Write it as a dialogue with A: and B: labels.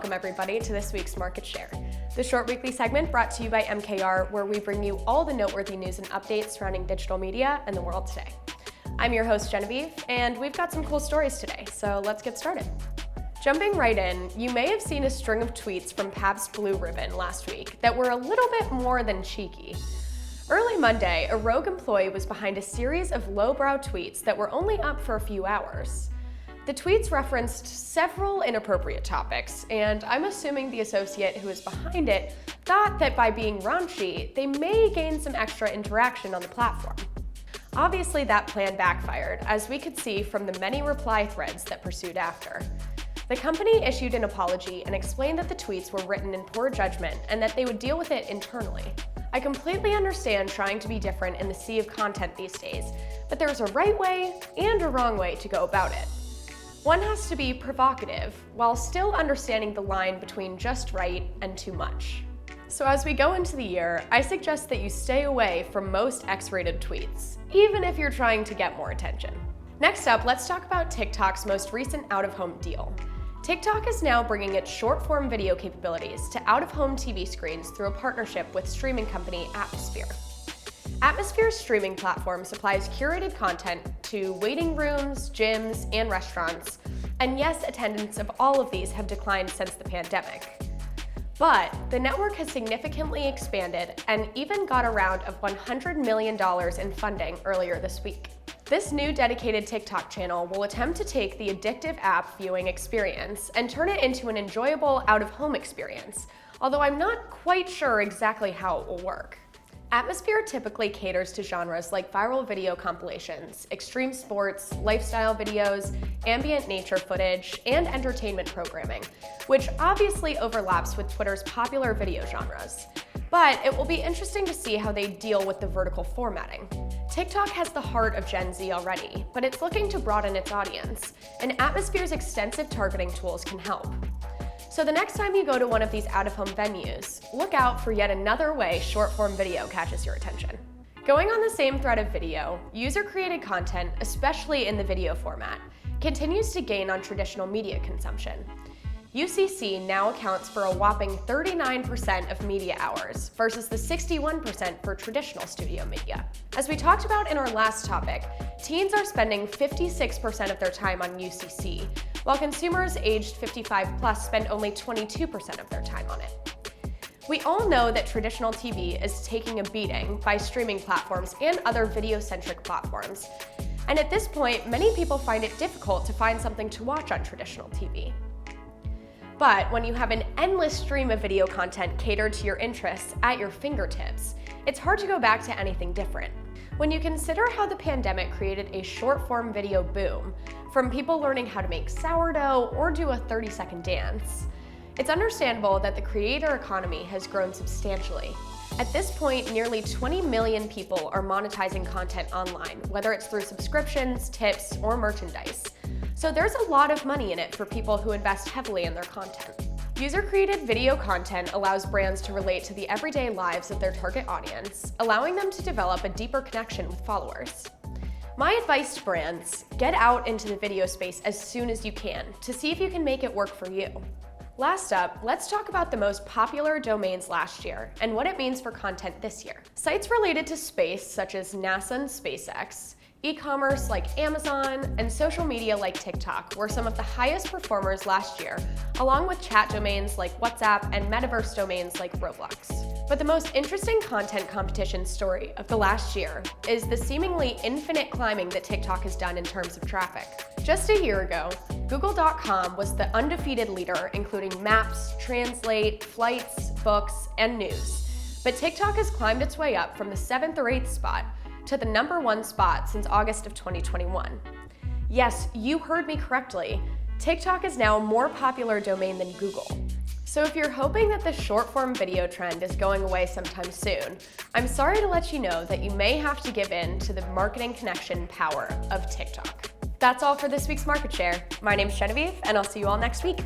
A: welcome everybody to this week's Market Share, the short weekly segment brought to you by MKR, where we bring you all the noteworthy news and updates surrounding digital media and the world today. I'm your host, Genevieve, and we've got some cool stories today, so let's get started. Jumping right in, you may have seen a string of tweets from PBT Blue Ribbon last week that were a little bit more than cheeky. Early Monday, a rogue employee was behind a series of lowbrow tweets that were only up for a few hours. The tweets referenced several inappropriate topics, and I'm assuming the associate who was behind it thought that by being raunchy, they may gain some extra interaction on the platform. Obviously, that plan backfired, as we could see from the many reply threads that pursued after. The company issued an apology and explained that the tweets were written in poor judgment and that they would deal with it internally. I completely understand trying to be different in the sea of content these days, but there's a right way and a wrong way to go about it. One has to be provocative, while still understanding the line between just right and too much. So as we go into the year, I suggest that you stay away from most X-rated tweets, even if you're trying to get more attention. Next up, let's talk about TikTok's most recent out-of-home deal. TikTok is now bringing its short-form video capabilities to out-of-home TV screens through a partnership with streaming company Atmosphere. Atmosphere's streaming platform supplies curated content to waiting rooms, gyms, and restaurants, and yes, attendance of all of these have declined since the pandemic. But the network has significantly expanded and even got a round of $100 million in funding earlier this week. This new dedicated TikTok channel will attempt to take the addictive app viewing experience and turn it into an enjoyable out-of-home experience, although I'm not quite sure exactly how it will work. Atmosphere typically caters to genres like viral video compilations, extreme sports, lifestyle videos, ambient nature footage, and entertainment programming, which obviously overlaps with Twitter's popular video genres. But it will be interesting to see how they deal with the vertical formatting. TikTok has the heart of Gen Z already, but it's looking to broaden its audience, and Atmosphere's extensive targeting tools can help. So the next time you go to one of these out-of-home venues, look out for yet another way short-form video catches your attention. Going on the same thread of video, user-created content, especially in the video format, continues to gain on traditional media consumption. UCC now accounts for a whopping 39% of media hours versus the 61% for traditional studio media. As we talked about in our last topic, teens are spending 56% of their time on UCC, while consumers aged 55 plus spend only 22% of their time on it. We all know that traditional TV is taking a beating by streaming platforms and other video-centric platforms. And at this point, many people find it difficult to find something to watch on traditional TV. But when you have an endless stream of video content catered to your interests at your fingertips, it's hard to go back to anything different. When you consider how the pandemic created a short-form video boom, from people learning how to make sourdough or do a 30-second dance, it's understandable that the creator economy has grown substantially. At this point, nearly 20 million people are monetizing content online, whether it's through subscriptions, tips, or merchandise. So there's a lot of money in it for people who invest heavily in their content. User-created video content allows brands to relate to the everyday lives of their target audience, allowing them to develop a deeper connection with followers. My advice to brands: get out into the video space as soon as you can to see if you can make it work for you. Last up, let's talk about the most popular domains last year and what it means for content this year. Sites related to space, such as NASA and SpaceX, e-commerce like Amazon, and social media like TikTok were some of the highest performers last year, along with chat domains like WhatsApp and metaverse domains like Roblox. But the most interesting content competition story of the last year is the seemingly infinite climbing that TikTok has done in terms of traffic. Just a year ago, Google.com was the undefeated leader, including maps, translate, flights, books, and news. But TikTok has climbed its way up from the 7th or 8th spot to the #1 spot since August of 2021. Yes, you heard me correctly. TikTok is now a more popular domain than Google. So if you're hoping that the short-form video trend is going away sometime soon, I'm sorry to let you know that you may have to give in to the marketing connection power of TikTok. That's all for this week's Market Share. My name's Genevieve, and I'll see you all next week.